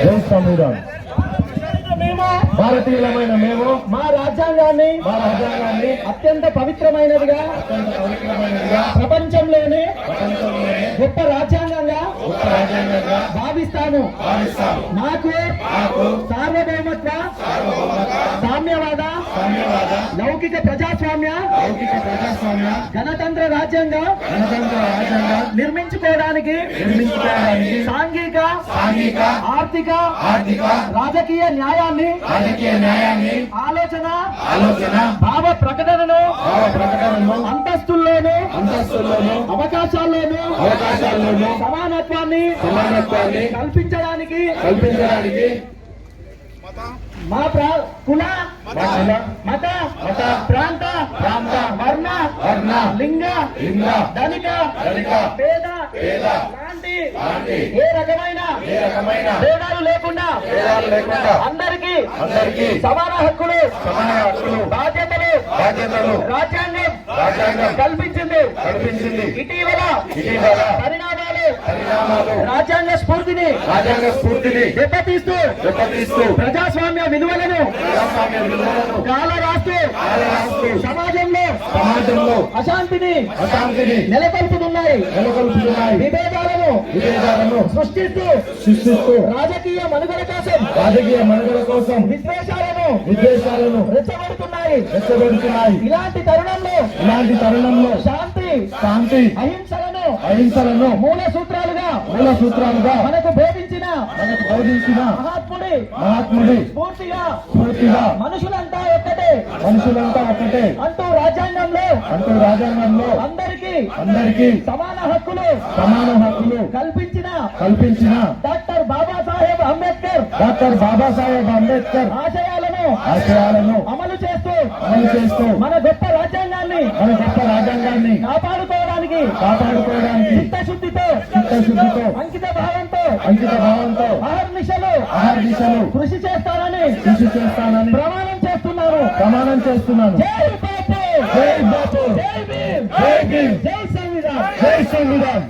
జై సంవిధాన్. భారతీయులమైన మేము మా రాజ్యాంగాన్ని అత్యంత పవిత్రమైనదిగా ప్రపంచంలోనే గొప్ప రాజ్యాంగంగా భావిస్తాను. నాకు సార్వభౌమత్వ, సామ్యవాద, లౌకిక ప్రజాస్వామ్య, గణతంత్ర రాజ్యంగా నిర్మించుకోవడానికి సాంఘిక, ఆర్థిక, రాజకీయ న్యాయాన్ని ఆలోచన భావ ప్రకటనను అంతస్తుల్లోనూ అవకాశాల్లోనూ సమానత్వాన్ని కల్పించడానికి మా కుల, మత, ప్రాంత, వర్ణ, లింగ, ధనిక, పేద లాంటి ఏ రకమైన భేదాలు లేకుండా అందరికీ సమాన హక్కులు, బాధ్యతలు రాజ్యాంగం కల్పించింది. ఇటీవల పరిణామాలు రాజ్యాంగ స్ఫూర్తిని దెబ్బతీస్తూ ప్రజాస్వామ్య విలువలను కాలరాస్తూ సమాజంలో అశాంతిని నెలకొల్పుతున్నాయి. విభేదాలను సృష్టిస్తూ రాజకీయ మనుగడ కోసం విద్వేషాలను రెచ్చగొడుతున్నాయి. ఇలాంటి తరుణంలో శాంతి అహింసలను మూల సూత్రాలుగా మనకు బోధించిన మహాత్ముడి స్ఫూర్తిగా మనుషులంతా ఒక్కటే అంటూ రాజ్యాంగంలో అందరికీ సమాన హక్కులు కల్పించిన డాక్టర్ బాబాసాహెబ్ అంబేద్కర్ ఆశయాలను అమలు చేస్తూ మన గొప్ప రాజ్యాంగాన్ని కాపాడుకోవడానికి చిత్తశుద్ధితో అంకిత భావంతో అహర్నిశలు కృషి చేస్తానని ప్రమాణం చేస్తున్నాను. జై బాపు, జై బాపు, జై భీమ్, జై సంవిధాన్.